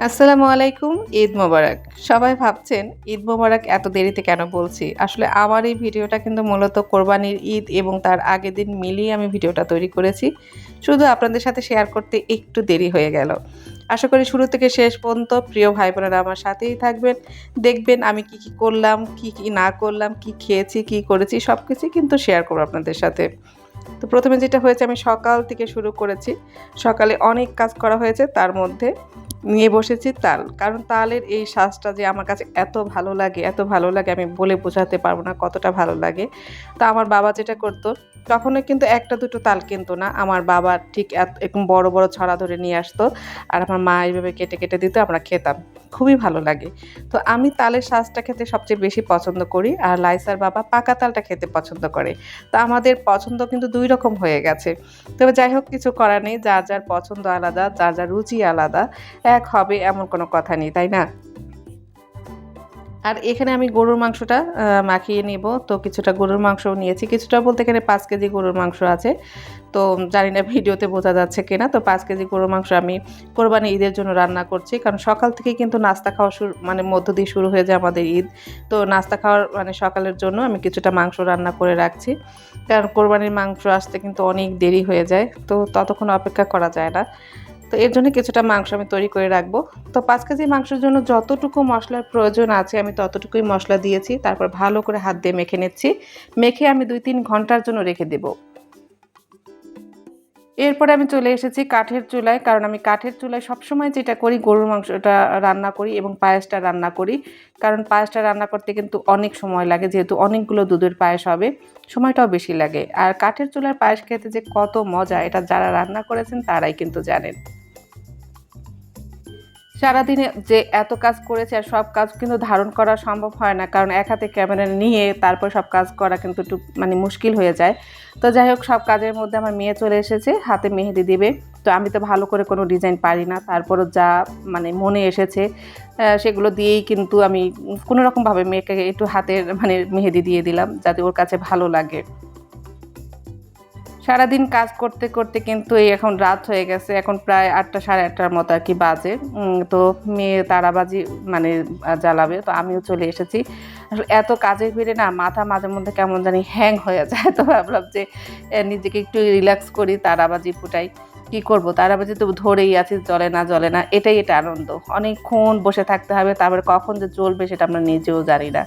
আসসালামু আলাইকুম। ঈদ মোবারক। সবাই ভাবছেন ঈদ মোবারক এত দেরিতে কেন বলছি? আসলে আমার এই ভিডিওটা কিন্তু মূলত কোরবানির ঈদ এবং তার আগের দিন মিলিয়ে আমি ভিডিওটা তৈরি করেছি। শুধু আপনাদের সাথে শেয়ার করতে একটু দেরি হয়ে গেল। আশা করি শুরু থেকে শেষ পর্যন্ত প্রিয় ভাই বোনেরা আমার সাথেই থাকবেন। দেখবেন আমি কি করলাম, কি না করলাম, কি খেয়েছি, কি করেছি সবকিছুই কিন্তু শেয়ার করব আপনাদের সাথে। তো ১ম এ যেটা হয়েছে আমি সকাল থেকে শুরু করেছি। সকালে অনেক কাজ করা হয়েছে তার মধ্যে নিয়ে বসেছি তাল। কারণ তালের এই শাঁসটা যে আমার কাছে এত ভালো লাগে আমি বলে বোঝাতে পারব না কতটা ভালো লাগে। তো আমার বাবা যেটা করত কখনোই কিন্তু ১ টা ২ টো তাল কিনতো না। আমার বাবা ঠিক এরকম বড়, বড় ছড়া ধরে নিয়ে আসতো। আর আমার মা এইভাবে কেটে দিত আমরা খেতাম। খুবই ভালো লাগে। তো আমি তালের শাঁসটা খেতে সবচেয়ে বেশি পছন্দ করি। আর লাইসার বাবা পাকা তালটা খেতে পছন্দ করে। তো আমাদের পছন্দ কিন্তু ২ রকম হয়ে গেছে। তবে যাই হোক কিছু করার নেই। যার পছন্দ আলাদা, যার রুচি আলাদা। এক হবে এমন কোনো কথা নেই, তাই না? আর এখানে আমি গরুর মাংসটা মাখিয়ে নিব। তো কিছুটা গরুর মাংসও নিয়েছি। কিছুটা বলতে এখানে ৫ কেজি গরুর মাংস আছে। তো জানি না ভিডিওতে বোঝা যাচ্ছে কিনা। তো ৫ কেজি গরুর মাংস আমি কোরবানি ঈদের জন্য রান্না করছি। কারণ সকাল থেকেই কিন্তু নাস্তা খাওয়া মানে মধ্য দিয়ে শুরু হয়ে যায় আমাদের ঈদ। তো নাস্তা খাওয়ার মানে সকালের জন্য আমি কিছুটা মাংস রান্না করে রাখছি। কারণ কোরবানির মাংস আসতে কিন্তু অনেক দেরি হয়ে যায়। তো ততক্ষণ অপেক্ষা করা যায় না। তো এর জন্য কিছুটা মাংস আমি তৈরি করে রাখবো। তো ৫ কেজি মাংসের জন্য যতটুকু মসলার প্রয়োজন আছে আমি ততটুকুই মসলা দিয়েছি। তারপর ভালো করে হাত দিয়ে মেখে নিচ্ছি। মেখে আমি ২-৩ ঘন্টার জন্য রেখে দেব। এরপরে আমি চলে এসেছি কাঠের চুলায়। কারণ আমি কাঠের চুলায় সবসময় যেটা করি গরুর মাংসটা রান্না করি এবং পায়েসটা রান্না করি। কারণ পায়েসটা রান্না করতে কিন্তু অনেক সময় লাগে যেহেতু অনেকগুলো দুধের পায়েস হবে, সময়টাও বেশি লাগে। আর কাঠের চুলার পায়েস খেতে যে কত মজা এটা যারা রান্না করেছেন তারাই কিন্তু জানেন। সারাদিনে যে এত কাজ করেছি আর সব কাজ কিন্তু ধারণ করা সম্ভব হয় না। কারণ এক হাতে ক্যামেরা নিয়ে তারপর সব কাজ করা কিন্তু একটু মানে মুশকিল হয়ে যায়। তো যাই হোক সব কাজের মধ্যে আমার মেয়ে চলে এসেছে, হাতে মেহেদি দিবে। তো আমি তো ভালো করে কোনো ডিজাইন পারি না। তারপরও যা মানে মনে এসেছে সেগুলো দিয়েই কিন্তু আমি কোনোরকমভাবে মেয়েকে একটু হাতের মানে মেহেদি দিয়ে দিলাম যাতে ওর কাছে ভালো লাগে। সারাদিন কাজ করতে কিন্তু এই এখন রাত হয়ে গেছে। এখন প্রায় ৮টা ৮:৩০ মতো আরকি বাজে। তো মেয়ে তারাবাজি মানে জ্বালাবে। তো আমিও চলে এসেছি। আসলে এত কাজের ভিড়ে না মাথা মাঝে মধ্যে কেমন জানি হ্যাং হয়ে যায়। তো ভাবলাম যে নিজেকে একটু রিল্যাক্স করি, তারাবাজি ফুটাই। কি করব? তারাবাজি তো ধরেই আছি জ্বলে না। এটা আনন্দ। অনেকক্ষণ বসে থাকতে হবে। তারপরে কখন যে জ্বলবে সেটা আমরা নিজেও জানি না।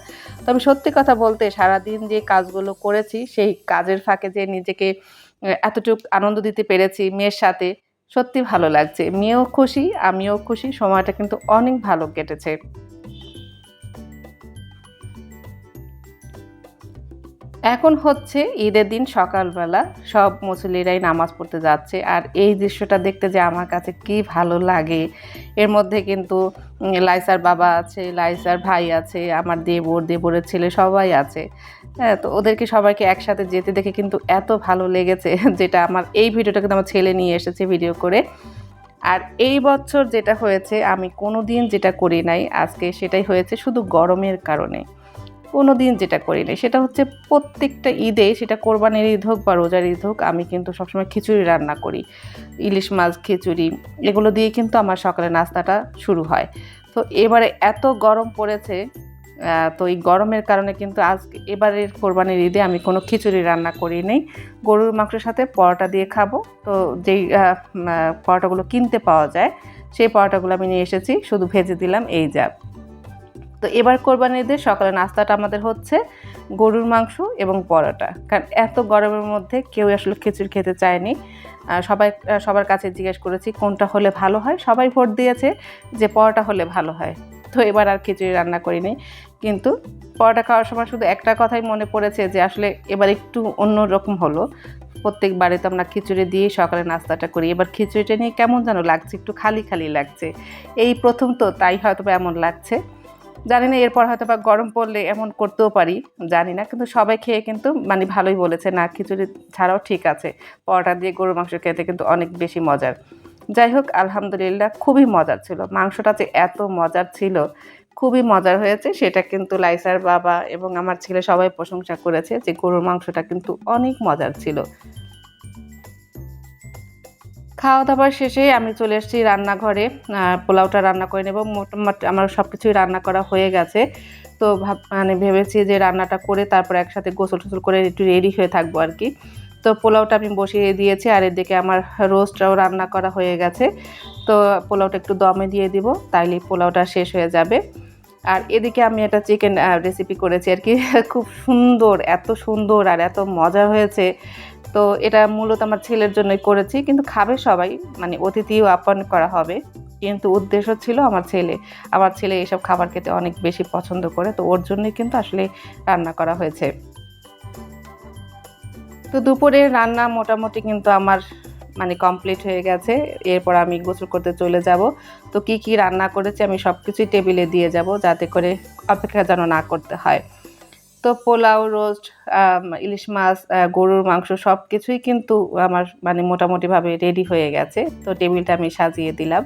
তবে সত্যি কথা বলতে সারাদিন যে কাজগুলো করেছি সেই কাজের ফাঁকে যে নিজেকে এতটুক আনন্দ দিতে পেরেছি মেয়ের সাথে, সত্যি ভালো লাগছে। মেয়েও খুশি, আমিও খুশি। সময়টা কিন্তু অনেক ভালো কেটেছে। এখন হচ্ছে ঈদের দিন সকালবেলা সব মুসল্লিরাই নামাজ পড়তে যাচ্ছে। আর এই দৃশ্যটা দেখতে যে আমার কাছে কি ভালো লাগে। এর মধ্যে কিন্তু লাইসার বাবা আছে, লাইসার ভাই আছে, আমার দেবরের ছেলে সবাই আছে। হ্যাঁ? তো ওদেরকে সবাইকে একসাথে যেতে দেখে কিন্তু এত ভালো লেগেছে যেটা আমার এই ভিডিওটা কিন্তু আমার ছেলে নিয়ে এসেছে ভিডিও করে। আর এই বছর যেটা হয়েছে আমি কোনোদিন যেটা করি নাই আজকে সেটাই হয়েছে শুধু গরমের কারণে। কোনোদিন যেটা করি নাই সেটা হচ্ছে প্রত্যেকটা ঈদে সেটা কোরবানির ঈদ হোক বা রোজার ঈদ হোক আমি কিন্তু সবসময় খিচুড়ি রান্না করি। ইলিশ মাছ খিচুড়ি এগুলো দিয়ে কিন্তু আমার সকালের নাস্তাটা শুরু হয়। তো এবারে এত গরম পড়েছে তো এই গরমের কারণে কিন্তু এবারের কোরবানির ঈদে আমি কোনো খিচুড়ি রান্না করি নাই। গরুর মাংসের সাথে পরোটা দিয়ে খাবো। তো যেই পরোটাগুলো কিনতে পাওয়া যায় সেই পরোটাগুলো আমি নিয়ে এসেছি। শুধু ভেজে দিলাম এই যা। তো এবার কোরবানির ঈদের সকালে নাস্তাটা আমাদের হচ্ছে গরুর মাংস এবং পরোটা। কারণ এত গরমের মধ্যে কেউ আসলে খিচুড়ি খেতে চায়নি। সবার কাছে জিজ্ঞেস করেছি কোনটা হলে ভালো হয়। সবাই ভোট দিয়েছে যে পরোটা হলে ভালো হয়। তো এবার আর খিচুড়ি রান্না করিনি। কিন্তু পরোটা খাওয়ার সময় শুধু একটা কথাই মনে পড়েছে যে আসলে এবার একটু অন্যরকম হলো। প্রত্যেকবারে তো আমরা খিচুড়ি দিয়েই সকালে নাস্তাটা করি। এবার খিচুড়িটা নিয়ে কেমন যেন লাগছে, একটু খালি লাগছে। এই ১ম তো তাই হয়তোবা এমন লাগছে। জানি না এরপর হয়তোবা গরম পড়লে এমন করতেও পারি, জানি না। কিন্তু সবাই খেয়ে কিন্তু মানে ভালোই বলেছে, না খিচুড়ি ছাড়াও ঠিক আছে। পরোটা দিয়ে গরুর মাংস খেতে কিন্তু অনেক বেশি মজার। যাই হোক আলহামদুলিল্লাহ খুবই মজার ছিল। মাংসটা যে এত মজার ছিল, খুবই মজার হয়েছে সেটা কিন্তু লাইসার বাবা এবং আমার ছেলে সবাই প্রশংসা করেছে যে গরুর মাংসটা কিন্তু অনেক মজার ছিল। খাওয়া দাওয়ার শেষে আমি চলে এসেছি রান্নাঘরে। পোলাওটা রান্না করে নেব। মোটামুটি আমার সব কিছুই রান্না করা হয়ে গেছে। তো মানে ভেবেছি যে রান্নাটা করে তারপর একসাথে গোসল টোসল করে একটু রেডি হয়ে থাকবো আর কি। তো পোলাওটা আমি বসিয়ে দিয়েছি, আর এদিকে আমার রোস্টটাও রান্না করা হয়ে গেছে। তো পোলাওটা একটু দমে দিয়ে দিব, তাইলেই পোলাওটা শেষ হয়ে যাবে। আর এদিকে আমি একটা চিকেন রেসিপি করেছি আর কি। খুব সুন্দর, এত সুন্দর আর এত মজা হয়েছে। তো এটা মূলত আমার ছেলের জন্যই করেছি, কিন্তু খাবে সবাই, মানে অতিথিও আপ্যায়ন করা হবে, কিন্তু উদ্দেশ্য ছিল আমার ছেলে এসব খাবার খেতে অনেক বেশি পছন্দ করে, তো ওর জন্যই কিন্তু আসলে রান্না করা হয়েছে। তো দুপুরের রান্না মোটামুটি কিন্তু আমার মানে কমপ্লিট হয়ে গেছে। এরপর আমি গোসল করতে চলে যাব। তো কি কি রান্না করেছি আমি সব কিছুই টেবিলে দিয়ে যাব, যাতে করে অপেক্ষা যেন না করতে হয়। তো পোলাও, রোস্ট, ইলিশ মাছ, গরুর মাংস সব কিছুই কিন্তু আমার মানে মোটামুটিভাবে রেডি হয়ে গেছে। তো টেবিলটা আমি সাজিয়ে দিলাম।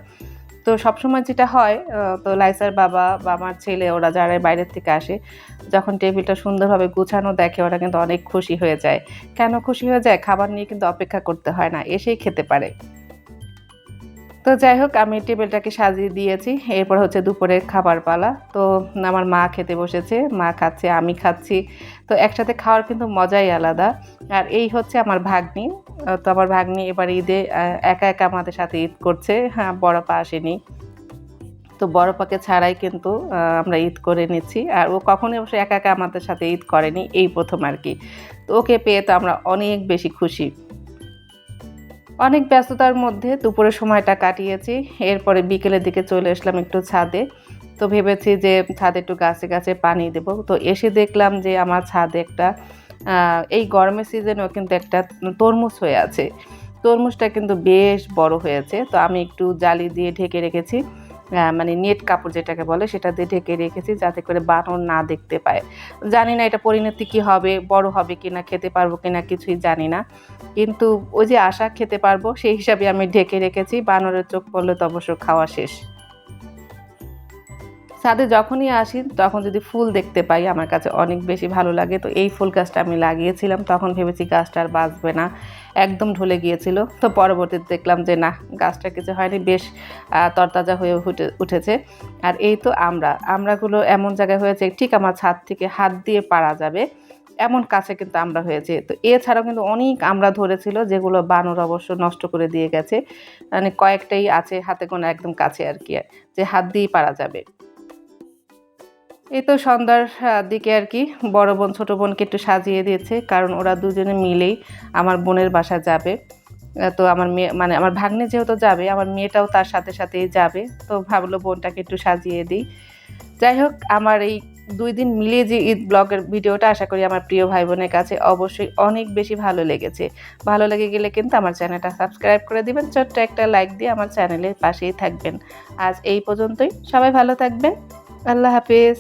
তো সবসময় যেটা হয়, তো লাইসার বাবা বা আমার ছেলে ওরা যারা বাইরের থেকে আসে, যখন টেবিলটা সুন্দরভাবে গুছানো দেখে ওরা কিন্তু অনেক খুশি হয়ে যায়। কেন খুশি হয়ে যায়? খাবার নিয়ে কিন্তু অপেক্ষা করতে হয় না, এসেই খেতে পারে। তো যাই হোক, আমি টেবিলটাকে সাজিয়ে দিয়েছি। এরপর হচ্ছে দুপুরের খাবার পালা। তো আমার মা খেতে বসেছে, মা খাচ্ছে, আমি খাচ্ছি। তো একসাথে খাওয়ার কিন্তু মজাই আলাদা। আর এই হচ্ছে আমার ভাগ্নি। তো আমার ভাগ্নি এবার ঈদে একা একা আমাদের সাথে ঈদ করছে। হ্যাঁ, বড়পা আসেনি। তো বড়পাকে ছাড়াই কিন্তু আমরা ঈদ করে নিচ্ছি। আর ও কখনোই অবশ্য একা একা আমাদের সাথে ঈদ করেনি, এই প্রথম আর কি। তো ওকে পেয়ে তো আমরা অনেক বেশি খুশি। অনেক ব্যস্ততার মধ্যে দুপুরের সময়টা কাটিয়েছি। এরপরে বিকেলের দিকে চলে আসলাম একটু ছাদে। তো ভেবেছি যে ছাদে একটু গাছে গাছে পানি দেব। তো এসে দেখলাম যে আমার ছাদে একটা এই গরমের সিজনেও কিন্তু একটা তরমুজ হয়ে আছে। তরমুজটা কিন্তু বেশ বড় হয়েছে। তো আমি একটু জালি দিয়ে ঢেকে রেখেছি। মানে নেট কাপড় যেটাকে বলে সেটা দিয়ে ঢেকে রেখেছি, যাতে করে বানর না দেখতে পায়। জানি না এটা পরিণতি কী হবে, বড় হবে কিনা, খেতে পারবো কিনা কিছুই জানি না। কিন্তু ওই যে আশা খেতে পারবো সেই হিসাবে আমি ঢেকে রেখেছি। বানরের চোখ পড়লে তো অবশ্য খাওয়া শেষ। ছাদে যখনই আসি তখন যদি ফুল দেখতে পাই আমার কাছে অনেক বেশি ভালো লাগে। তো এই ফুল গাছটা আমি লাগিয়েছিলাম, তখন ভেবেছি গাছটা আর বাঁচবে না, একদম ঢলে গিয়েছিল। তো পরবর্তীতে দেখলাম যে না, গাছটা কিছু হয়নি, বেশ তরতাজা হয়ে উঠেছে। আর এই তো আমড়াগুলো এমন জায়গায় হয়েছে ঠিক আমার ছাদ থেকে হাত দিয়ে পাড়া যাবে এমন কাছে কিন্তু আমড়া হয়েছে। তো এছাড়াও কিন্তু অনেক আমড়া ধরেছিল, যেগুলো বানর অবশ্য নষ্ট করে দিয়ে গেছে। মানে কয়েকটাই আছে হাতে গোনা একদম কাছে আর কি, যে হাত দিয়েই পারা যাবে। এই তো সন্ধ্যার দিকে আর কি বড় বোন ছোট বোনকে একটু সাজিয়ে দিয়েছে, কারণ ওরা দুজনে মিলেই আমার বোনের বাসা যাবে। তো আমার মেয়ে মানে আমার ভাগ্নে যেহেতু যাবে, আমার মেয়েটাও তার সাথে সাথেই যাবে। তো ভাবলো বোনটাকে একটু সাজিয়ে দিই। যাই হোক, আমার এই 2 দিন মিলিয়ে যে ঈদ ব্লগের ভিডিওটা আশা করি আমার প্রিয় ভাই বোনের কাছে অবশ্যই অনেক বেশি ভালো লেগেছে। ভালো লেগে গেলে কিন্তু আমার চ্যানেলটা সাবস্ক্রাইব করে দিবেন, ছোট্ট একটা লাইক দিয়ে আমার চ্যানেলের পাশেই থাকবেন। আজ এই পর্যন্তই, সবাই ভালো থাকবেন। আল্লাহ হাফেজ।